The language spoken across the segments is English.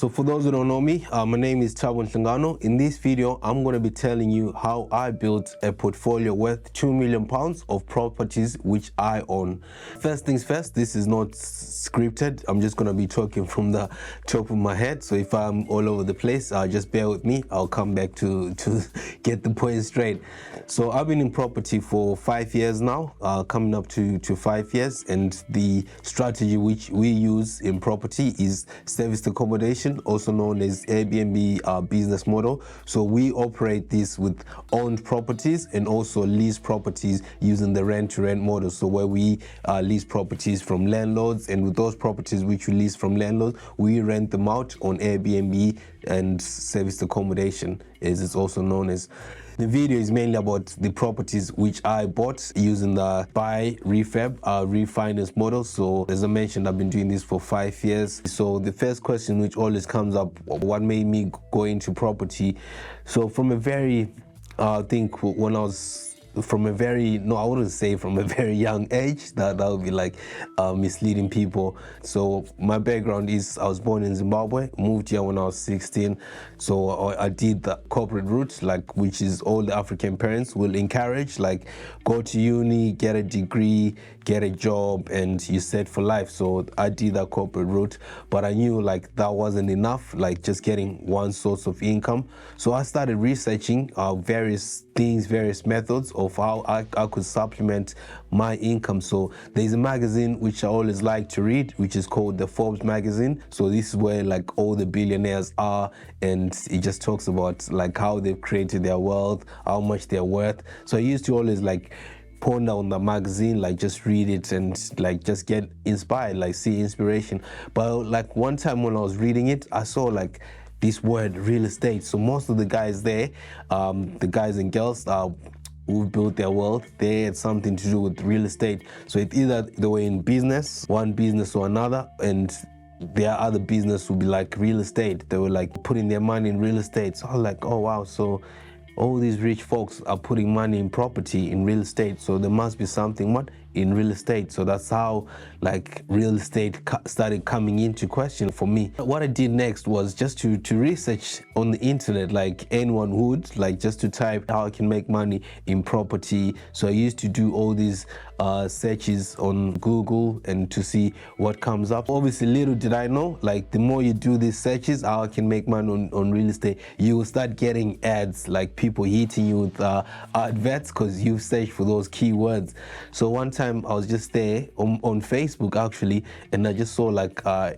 So for those who don't know me, my name is Thabo Nhlangano. In this video, I'm going to be telling you how I built a portfolio worth £2 million of properties which I own. First things first, this is not scripted. I'm just going to be talking from the top of my head. So if I'm all over the place, just bear with me. I'll come back to get the point straight. So I've been in property for 5 years now, coming up to 5 years. And the strategy which we use in property is serviced accommodation, also known as Airbnb business model. So we operate this with owned properties and also lease properties using the rent-to-rent model. So where we lease properties from landlords, and with those properties which we lease from landlords, we rent them out on Airbnb and serviced accommodation, as it's also known as. The video is mainly about the properties which I bought using the buy, refurb, refinance model. So as I mentioned, I've been doing this for 5 years. So the first question which always comes up, what made me go into property? So from a very, I think when I was from a very, no, I wouldn't say from a very young age, that would be like misleading people. So my background is, I was born in Zimbabwe, moved here when I was 16. So I did the corporate route, like, which is all the African parents will encourage, like, go to uni, get a degree, get a job, and you set for life. So I did that corporate route, but I knew like that wasn't enough, like just getting one source of income. So I started researching various things, various methods of how I could supplement my income. So there's a magazine which I always like to read, which is called the Forbes magazine. So this is where like all the billionaires are, and it just talks about like how they've created their wealth, how much they're worth. So I used to always like ponder on the magazine, like just read it and like just get inspired, like see inspiration. But like one time when I was reading it, I saw like this word real estate. So most of the guys there, the guys and girls who built their wealth, they had something to do with real estate. So it either they were in business, one business or another, and their other business would be like real estate. They were like putting their money in real estate. So I was like, oh wow, so all these rich folks are putting money in property, in real estate. So there must be something in real estate. So that's how like real estate started coming into question for me. What I did next was just to research on the internet, like anyone would, like just to type how I can make money in property. So I used to do all these searches on Google and to see what comes up. Obviously, little did I know, like the more you do these searches, how I can make money on real estate, you will start getting ads, like people hitting you with adverts because you've searched for those keywords. So one time I was just there on Facebook actually, and I just saw like a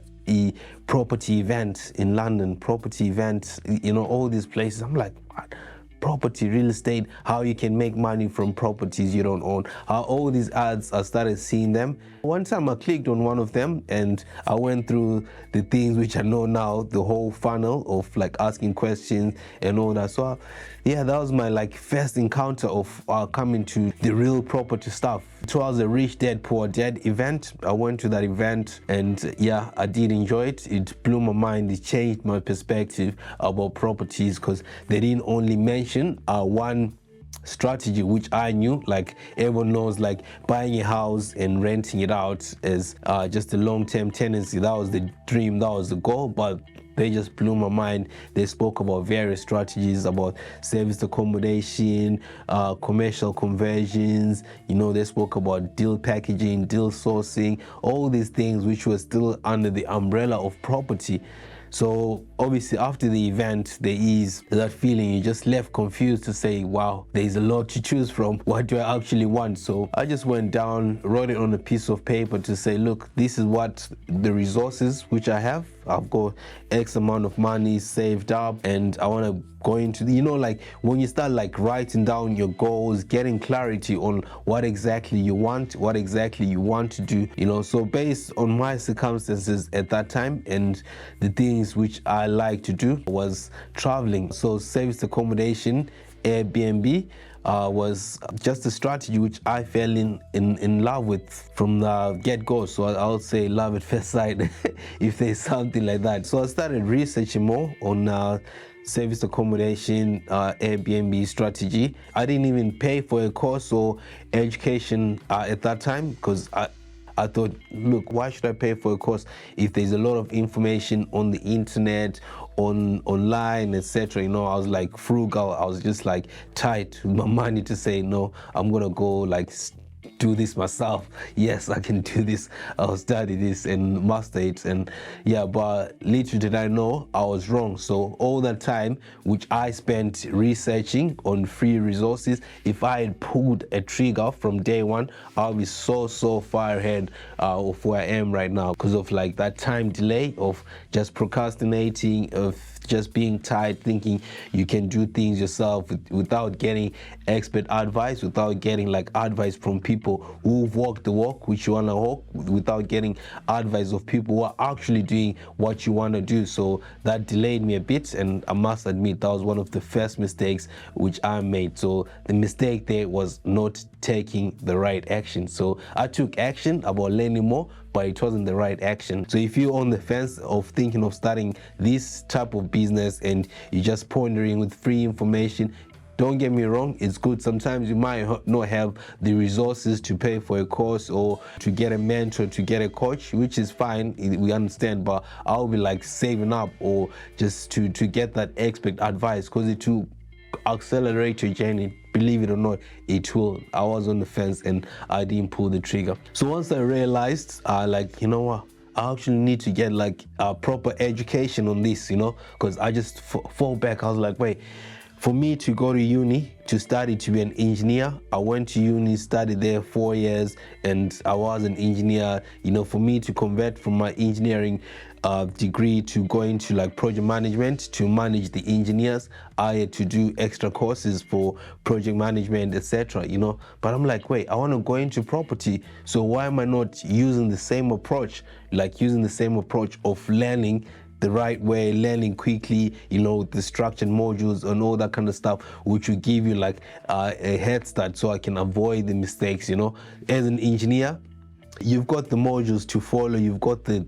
property event in London, property event, you know, all these places. I'm like, what? Property, real estate, how you can make money from properties you don't own. All these ads, I started seeing them. One time I clicked on one of them and I went through the things which I know now, the whole funnel of like asking questions and all that. So yeah, that was my like first encounter of coming to the real property stuff. It was a Rich Dad Poor Dad event. I went to that event and yeah, I did enjoy it. It blew my mind. It changed my perspective about properties because they didn't only mention one strategy which I knew, like everyone knows, like buying a house and renting it out as just a long-term tenancy. That was the dream, that was the goal, but they just blew my mind. They spoke about various strategies about serviced accommodation, commercial conversions, you know, they spoke about deal packaging, deal sourcing, all these things which were still under the umbrella of property. So obviously after the event, there is that feeling you just left confused to say, wow, there's a lot to choose from. What do I actually want? So I just went down, wrote it on a piece of paper to say, look, this is what the resources which I have. I've got X amount of money saved up and I want to go into, you know, like when you start like writing down your goals, getting clarity on what exactly you want to do, you know. So based on my circumstances at that time and the things which I like to do was traveling. So serviced accommodation, Airbnb was just a strategy which I fell in love with from the get-go. So I'll say love at first sight if there's something like that. So I started researching more on service accommodation, Airbnb strategy. I didn't even pay for a course or education at that time because I thought, look, why should I pay for a course if there's a lot of information on the internet, online, etc. I was like frugal. I was just like tight with my money to say, no, I'm gonna go like do this myself. Yes, I can do this. I'll study this and master it. And yeah, but little did I know I was wrong. So all that time which I spent researching on free resources, if I had pulled a trigger from day one, I'll be so far ahead of where I am right now, because of like that time delay of just procrastinating, of just being tired, thinking you can do things yourself without getting expert advice, without getting like advice from people who've walked the walk which you want to walk, without getting advice of people who are actually doing what you want to do. So that delayed me a bit, and I must admit that was one of the first mistakes which I made. So the mistake there was not taking the right action. So I took action about learning more, but it wasn't the right action. So if you're on the fence of thinking of starting this type of business and you're just pondering with free information, don't get me wrong, it's good. Sometimes you might not have the resources to pay for a course or to get a mentor, to get a coach, which is fine, we understand, but I'll be like saving up or just to get that expert advice, because it will accelerate your journey. Believe it or not, it will. I was on the fence and I didn't pull the trigger. So once I realized, like, you know what, I actually need to get like a proper education on this, because I just fall back. I was like, wait, for me to go to uni to study to be an engineer, I went to uni, studied there 4 years, and I was an engineer. For me to convert from my engineering degree to go into like project management to manage the engineers, I had to do extra courses for project management, etc. But I'm like, wait, I want to go into property, so why am I not using the same approach, of learning the right way, learning quickly, the structured modules and all that kind of stuff, which will give you like a head start, so I can avoid the mistakes. As an engineer, you've got the modules to follow, you've got the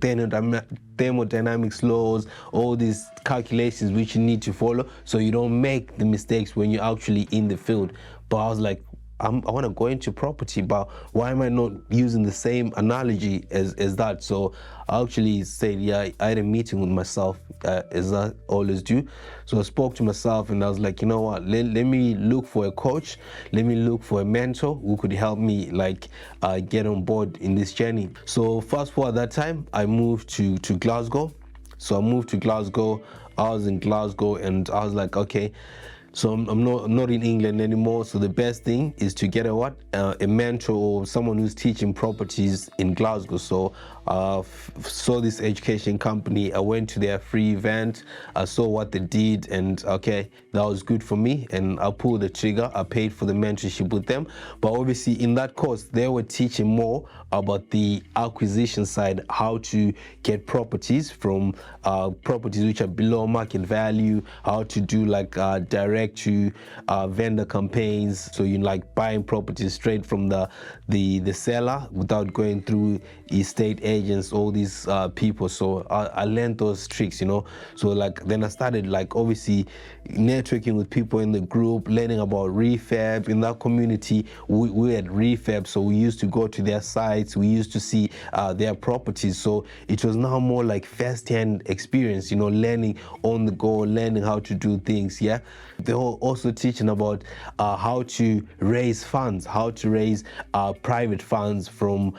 thermodynamics laws, all these calculations which you need to follow, so you don't make the mistakes when you're actually in the field. But I was like, I want to go into property, but why am I not using the same analogy as that? So I actually said, yeah, I had a meeting with myself, as I always do. So I spoke to myself and I was like, you know what, let me look for a coach, let me look for a mentor who could help me like get on board in this journey. So fast forward that time, I moved to Glasgow. So I moved to Glasgow. I was in Glasgow and I was like, okay, so I'm not in England anymore. So the best thing is to get a mentor or someone who's teaching properties in Glasgow. So saw this education company. I went to their free event. I saw what they did, and okay, that was good for me. And I pulled the trigger. I paid for the mentorship with them. But obviously, in that course, they were teaching more about the acquisition side, how to get properties from properties which are below market value, how to do like direct to vendor campaigns, so you like buying properties straight from the seller without going through estate agents, all these people. So I learned those tricks, so like then I started like obviously networking with people in the group, learning about refurb. In that community, we had refurb, so we used to go to their sites, we used to see their properties. So it was now more like first-hand experience, learning on the go, learning how to do things. Yeah, they were also teaching about how to raise funds, how to raise private funds from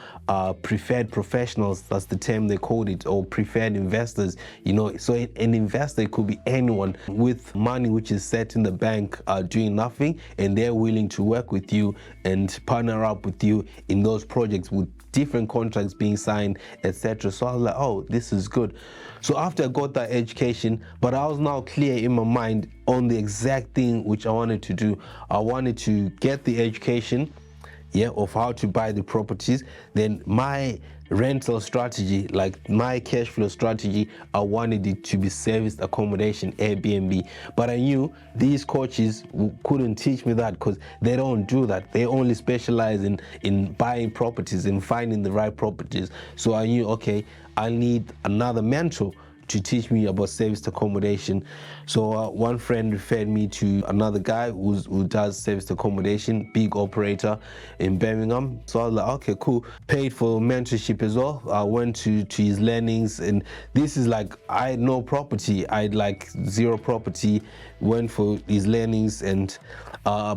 preferred professionals. That's the term they called it, or preferred investors. So an investor could be anyone with money which is set in the bank, doing nothing, and they're willing to work with you and partner up with you in those projects with different contracts being signed, etc. So I was like, oh, this is good. So after I got that education, but I was now clear in my mind on the exact thing which I wanted to do. I wanted to get the education, of how to buy the properties. Then my rental strategy, like my cash flow strategy, I wanted it to be serviced accommodation, Airbnb. But I knew these coaches couldn't teach me that, because they don't do that. They only specialize in buying properties and finding the right properties. So I knew, okay, I need another mentor to teach me about serviced accommodation. So one friend referred me to another guy who does serviced accommodation, big operator in Birmingham. So I was like, okay, cool. Paid for mentorship as well. I went to his learnings, and this is like, I had no property. I had like zero property, went for his learnings and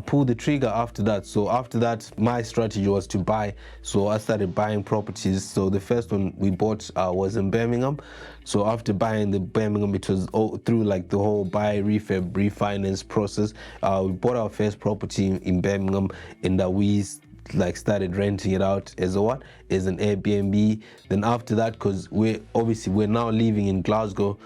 pulled the trigger after that. So after that, my strategy was to buy. So I started buying properties. So the first one we bought was in Birmingham. So after buying the Birmingham, it was through like the whole buy, refurb, refinance process. We bought our first property in Birmingham, and that we like started renting it out as an Airbnb. Then after that, because we're now living in Glasgow,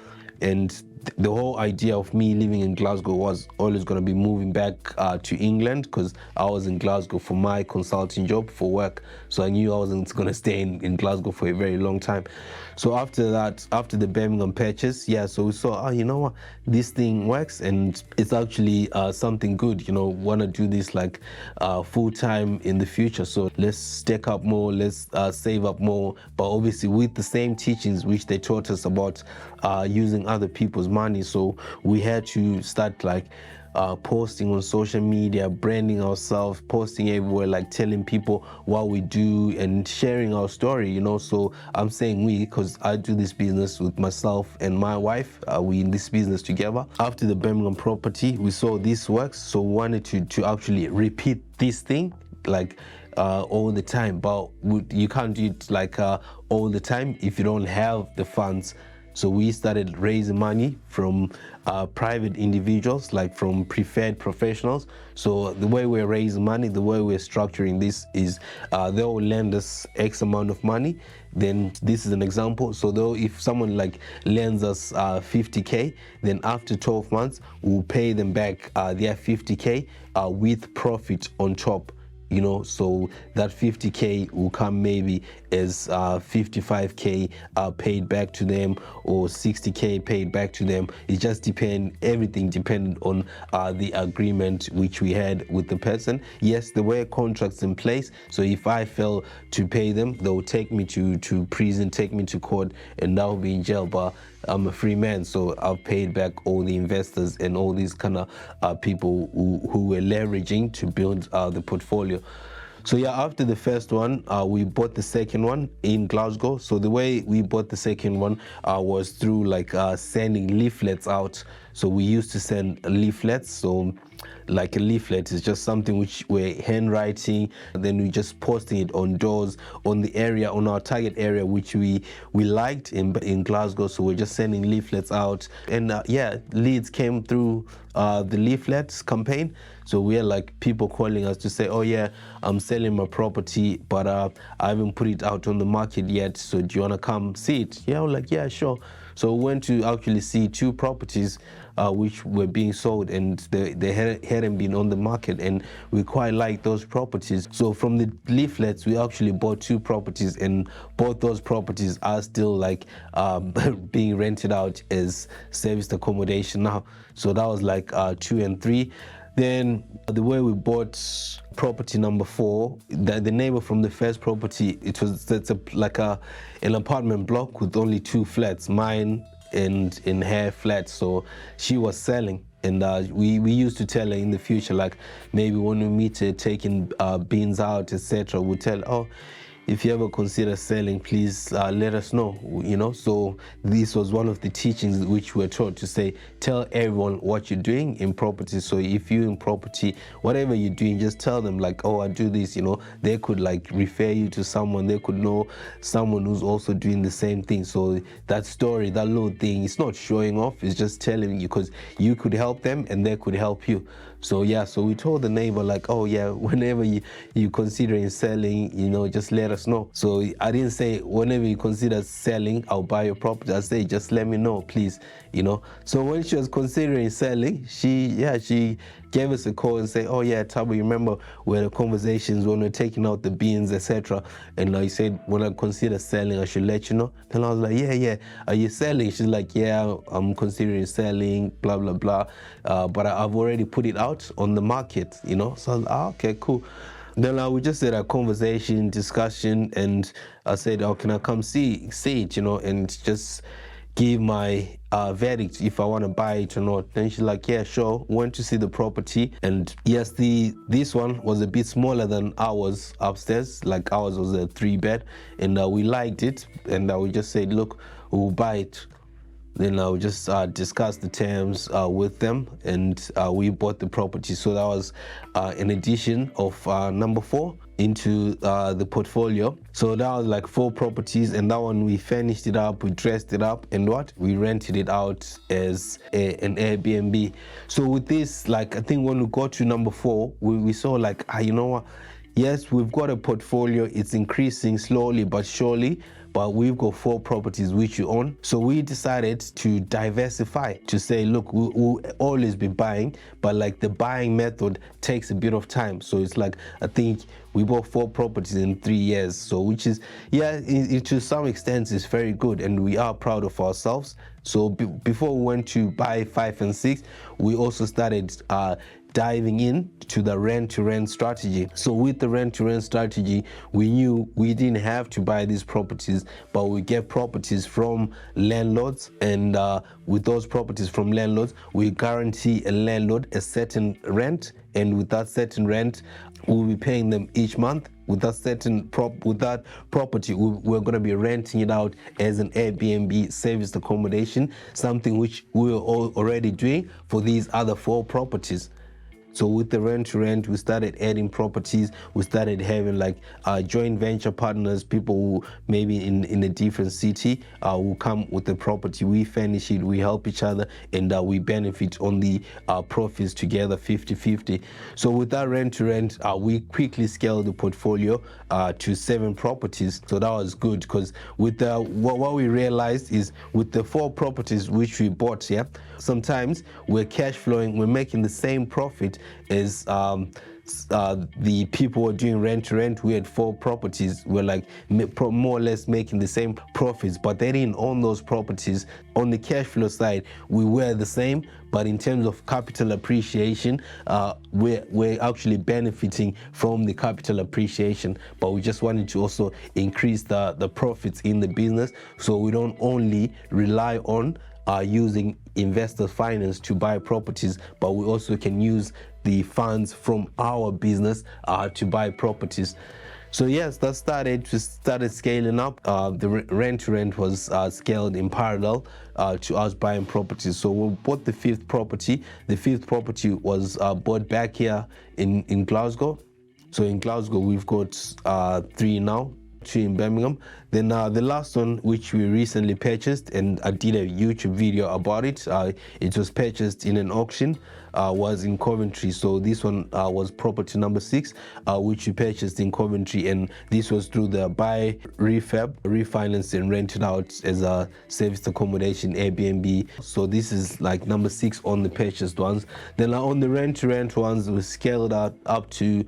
and the whole idea of me living in Glasgow was always going to be moving back to England, because I was in Glasgow for my consulting job for work. So I knew I wasn't going to stay in Glasgow for a very long time. So after that, after the Birmingham purchase, so we saw, you know what, this thing works and it's actually something good, want to do this like full time in the future. So let's stack up more, let's save up more, but obviously with the same teachings which they taught us about using other people's money. So we had to start like posting on social media, branding ourselves, posting everywhere, like telling people what we do and sharing our story, So I'm saying we, because I do this business with myself and my wife. We in this business together. After the Birmingham property, we saw this works, so we wanted to actually repeat this thing like all the time. But you can't do it like all the time if you don't have the funds. So we started raising money from private individuals, like from preferred professionals. So the way we're raising money, the way we're structuring this is they'll lend us X amount of money. Then this is an example. So though if someone like lends us 50K, then after 12 months, we'll pay them back their 50K with profit on top. So that 50K will come maybe as 55K paid back to them, or 60K paid back to them. It just everything depended on the agreement which we had with the person. Yes, there were contracts in place. So if I fail to pay them, they'll take me to prison, take me to court, and I'll be in jail. But I'm a free man, so I've paid back all the investors and all these kind of people who were leveraging to build the portfolio. So after the first one, we bought the second one in Glasgow. So the way we bought the second one was through like sending leaflets out. So we used to send leaflets. So like a leaflet is just something which we're handwriting, and then we just posting it on doors on the area, on our target area which we liked in Glasgow. So we're just sending leaflets out, and leads came through the leaflets campaign. So we had like people calling us to say, oh yeah, I'm selling my property, but I haven't put it out on the market yet, so do you want to come see it? I was like, yeah, sure. So we went to actually see 2 properties which were being sold, and they hadn't been on the market, and we quite liked those properties. So from the leaflets, we actually bought 2 properties, and both those properties are still like being rented out as serviced accommodation now. So that was like 2 and 3. Then the way we bought property number 4, the neighbor from the first property, it's like an apartment block with only 2 flats, mine and in her flat. So she was selling, and we used to tell her in the future, like maybe when we meet her taking beans out, etc., we'll tell her, oh, if you ever consider selling, please let us know, So this was one of the teachings which we're taught to say, tell everyone what you're doing in property. So if you're in property, whatever you're doing, just tell them like, oh, I do this, They could like refer you to someone. They could know someone who's also doing the same thing. So that story, that little thing, it's not showing off. It's just telling you, because you could help them and they could help you. So so we told the neighbor like, oh yeah, whenever you considering selling, just let us know. So I didn't say whenever you consider selling, I'll buy your property. I say just let me know, please. So when she was considering selling, she gave us a call and say, oh yeah, Tabo, you remember we had conversations when we're taking out the beans, etc. And I said, when I consider selling, I should let you know. Then I was like, yeah, are you selling? She's like, yeah, I'm considering selling, blah blah blah, but I've already put it out on the market, So I was like, okay, cool. Then we just had a conversation, discussion, and I said, oh, can I come see it, and just give my verdict if I want to buy it or not. Then she's like, yeah, sure. Went to see the property, and yes, this one was a bit smaller than ours upstairs. Like ours was a 3-bed, and we liked it, and we just said, look, we'll buy it. Then I just discussed the terms with them, and we bought the property. So that was an addition of number 4 into the portfolio. So that was like 4 properties, and that one we finished it up, we dressed it up, and we rented it out as an Airbnb. So with this, like, I think when we got to number 4, we saw like, you know what, yes, we've got a portfolio, it's increasing slowly but surely, but we've got 4 properties which you own. So we decided to diversify, to say, look, we'll always be buying, but like the buying method takes a bit of time. So it's like, I think we bought 4 properties in 3 years. So which is, yeah, to some extent is very good, and we are proud of ourselves. So before we went to buy 5 and 6, we also started diving in to the rent-to-rent strategy. So with the rent-to-rent strategy, we knew we didn't have to buy these properties, but we get properties from landlords, and with those properties from landlords, we guarantee a landlord a certain rent, and with that certain rent, we'll be paying them each month. With that certain property, we're going to be renting it out as an Airbnb serviced accommodation, something which we were already doing for these other 4 properties. So with the rent-to-rent, we started adding properties. We started having like joint venture partners, people who maybe in a different city will come with the property. We furnish it, we help each other, and we benefit on the profits together 50-50. So with that rent-to-rent, we quickly scaled the portfolio to 7 properties. So that was good, because with what we realized is with the 4 properties which we bought, yeah, sometimes we're cash flowing, we're making the same profit as the people were doing rent-to-rent. We had 4 properties. We're like more or less making the same profits, but they didn't own those properties. On the cash flow side, we were the same, but in terms of capital appreciation, we're actually benefiting from the capital appreciation, but we just wanted to also increase the profits in the business, so we don't only rely on using investor finance to buy properties, but we also can use the funds from our business to buy properties. So yes, that started scaling up. The rent-to-rent was scaled in parallel to us buying properties. So we bought the 5th property. The 5th property was bought back here in Glasgow. So in Glasgow, we've got 3 now. 2 in Birmingham. Then the last one, which we recently purchased, and I did a YouTube video about it. It was purchased in an auction, was in Coventry. So this one was property number 6, which we purchased in Coventry, and this was through the buy, refurb, refinance, and rented out as a serviced accommodation, Airbnb. So this is like number 6 on the purchased ones. Then on the rent-to-rent ones, we scaled out up to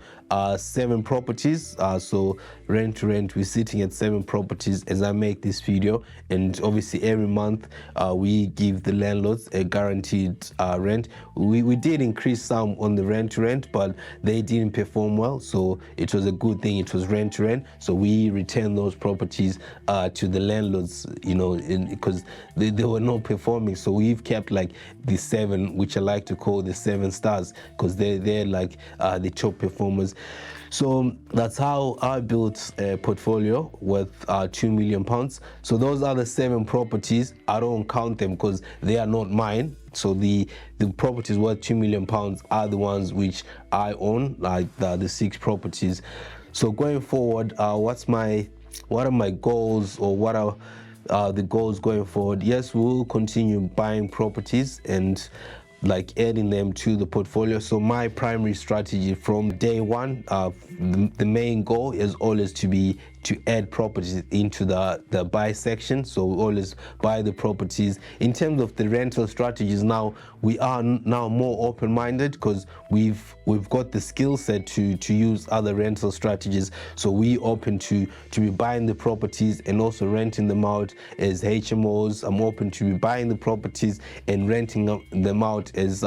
7 properties. So rent-to-rent, we're sitting at 7 properties as I make this video, and obviously every month we give the landlords a guaranteed rent. We did increase some on the rent-to-rent, but they didn't perform well, so it was a good thing. It was rent-to-rent, so we returned those properties to the landlords, you know, because they were not performing. So we've kept like the 7, which I like to call the 7 stars, because they're like the top performers. So that's how I built a portfolio worth £2 million. So those other 7 properties, I don't count them because they are not mine. So the properties worth £2 million are the ones which I own, like the 6 properties. So going forward, what are my goals, or what are the goals going forward? Yes, we'll continue buying properties and like adding them to the portfolio. So my primary strategy from day one, the main goal is always to add properties into the buy section. So we always buy the properties. In terms of the rental strategies, now we are now more open-minded, because we've got the skill set to use other rental strategies. So we open to be buying the properties and also renting them out as HMOs. I'm open to be buying the properties and renting them out as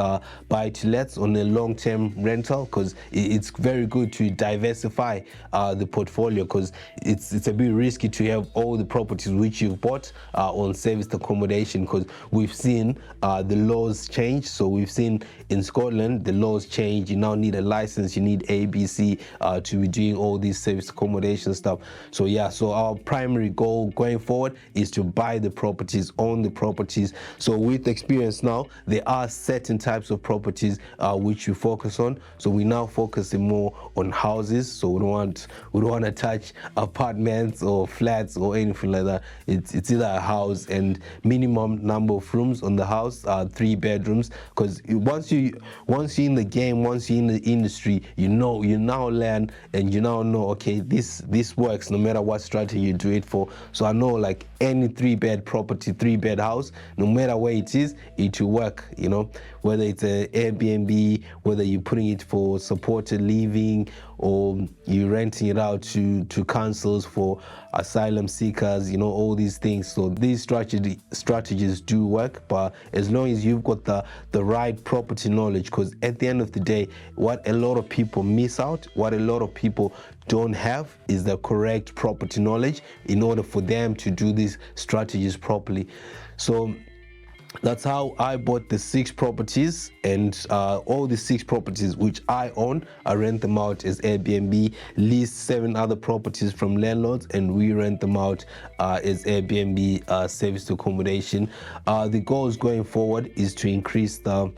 buy-to-lets on a long-term rental, because it's very good to diversify the portfolio, because it's a bit risky to have all the properties which you've bought on serviced accommodation, because we've seen the laws change. So we've seen in Scotland the laws change. You now need a license, you need ABC to be doing all these serviced accommodation stuff. So yeah, so our primary goal going forward is to buy the properties, own the properties. So with experience now, there are certain types of properties which we focus on. So we now focusing more on houses. So we don't want to touch apartments or flats or anything like that. It's either a house, and minimum number of rooms on the house are 3 bedrooms, because once you're in the game, once you're in the industry, you now learn, and you now know, okay, this works no matter what strategy you do it for. So I know, like, any 3-bed property, 3-bed house, no matter where it is, it will work, you know, whether it's an Airbnb, whether you're putting it for supported living, or you're renting it out to councils for asylum seekers, you know, all these things. So these strategies do work, but as long as you've got the right property knowledge, because at the end of the day, what a lot of people miss out, what a lot of people don't have, is the correct property knowledge in order for them to do these strategies properly. So that's how I bought the 6 properties, and all the 6 properties which I own, I rent them out as Airbnb, lease 7 other properties from landlords, and we rent them out as Airbnb serviced accommodation. The goals going forward is to increase the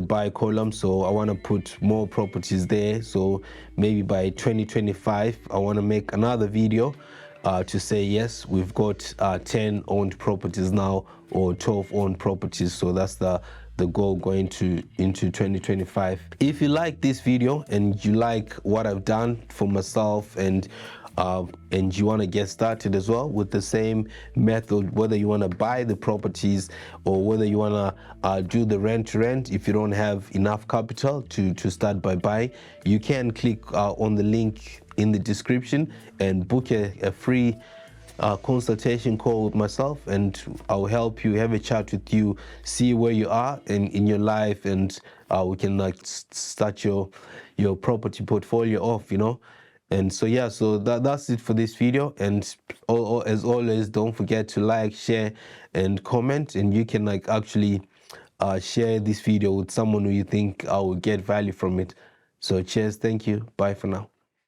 buy column. So I want to put more properties there. So maybe by 2025 I want to make another video to say, yes, we've got 10 owned properties now, or 12 owned properties. So that's the goal going into 2025. If you like this video and you like what I've done for myself, and you want to get started as well with the same method, whether you want to buy the properties or whether you want to do the rent to rent, if you don't have enough capital to start by buying, you can click on the link in the description and book a free consultation call with myself, and I'll help you, have a chat with you, see where you are in your life, and we can start your property portfolio off, you know. And so yeah, so that's it for this video. And as always, don't forget to like, share, and comment. And you can actually share this video with someone who you think will get value from it. So cheers, thank you, bye for now.